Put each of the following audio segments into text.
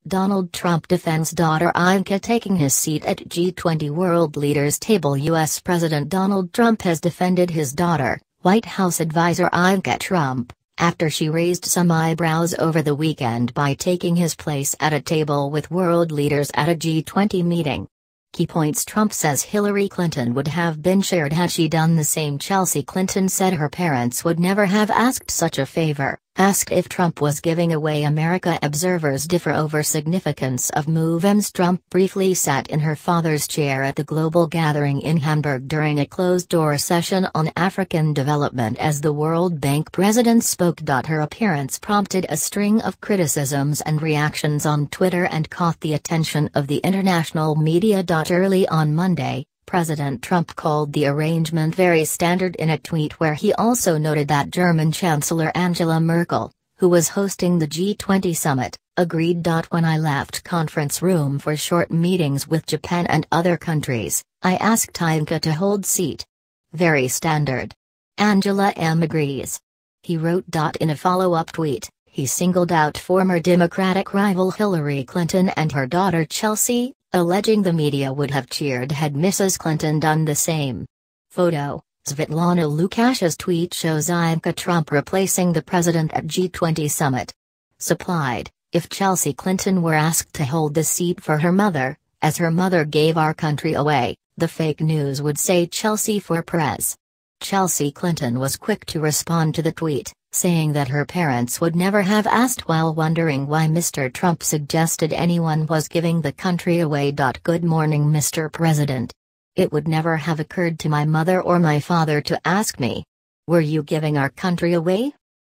Donald Trump defends daughter Ivanka taking his seat at G20 world leaders table. U.S. President Donald Trump has defended his daughter, White House advisor Ivanka Trump, after she raised some eyebrows over the weekend by taking his place at a table with world leaders at a G20 meeting. Key points: Trump says Hillary Clinton would have been shared had she done the same. Chelsea Clinton said her parents would never have asked such a favor. Asked if Trump was giving away America, observers differ over significance of move. Trump briefly sat in her father's chair at the global gathering in Hamburg during a closed-door session on African development as the World Bank president spoke. Her appearance prompted a string of criticisms and reactions on Twitter and caught the attention of the international media. Early on Monday, President Trump called the arrangement very standard in a tweet where he also noted that German Chancellor Angela Merkel, who was hosting the G20 summit, agreed. When I left conference room for short meetings with Japan and other countries, I asked Ivanka to hold seat. Very standard. Angela M. agrees. He wrote. In a follow-up tweet, he singled out former Democratic rival Hillary Clinton and her daughter Chelsea, alleging the media would have cheered had Mrs. Clinton done the same. Photo: Svetlana Lukash's tweet shows Ivanka Trump replacing the president at G20 summit. Supplied: if Chelsea Clinton were asked to hold the seat for her mother, as her mother gave our country away, the fake news would say Chelsea for Perez. Chelsea Clinton was quick to respond to the tweet, saying that her parents would never have asked while wondering why Mr. Trump suggested anyone was giving the country away. Good morning, Mr. President. It would never have occurred to my mother or my father to ask me. Were you giving our country away?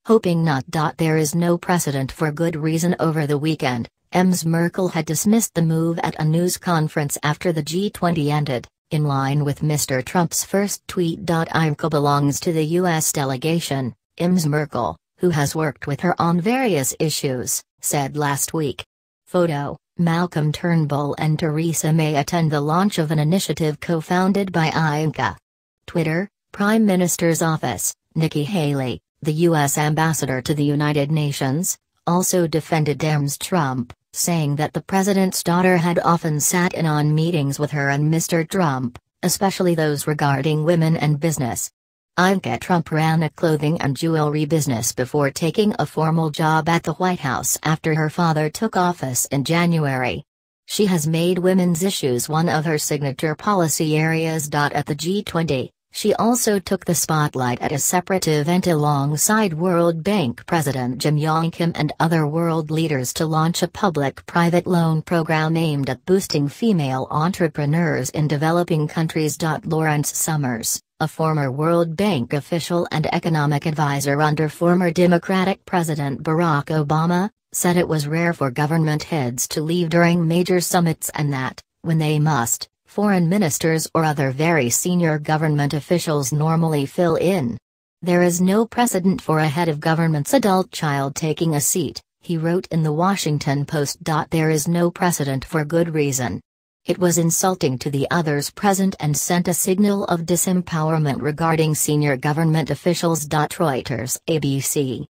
Hoping not. There is no precedent for good reason. Over the weekend, Ms. Merkel had dismissed the move at a news conference after the G20 ended, in line with Mr. Trump's first tweet. Ivanka belongs to the U.S. delegation, Ms. Merkel, who has worked with her on various issues, said last week. Photo: Malcolm Turnbull and Theresa May attend the launch of an initiative co-founded by Ivanka. Twitter: Prime Minister's Office, Nikki Haley, the U.S. ambassador to the United Nations, also defended Ms. Trump, saying that the president's daughter had often sat in on meetings with her and Mr. Trump, especially those regarding women and business. Ivanka Trump ran a clothing and jewelry business before taking a formal job at the White House after her father took office in January. She has made women's issues one of her signature policy areas. At the G20, she also took the spotlight at a separate event alongside World Bank President Jim Yong Kim and other world leaders to launch a public-private loan program aimed at boosting female entrepreneurs in developing countries. Lawrence Summers, a former World Bank official and economic advisor under former Democratic President Barack Obama, said it was rare for government heads to leave during major summits and that, when they must, foreign ministers or other very senior government officials normally fill in. There is no precedent for a head of government's adult child taking a seat, he wrote in the Washington Post. There is no precedent for good reason. It was insulting to the others present and sent a signal of disempowerment regarding senior government officials. Reuters ABC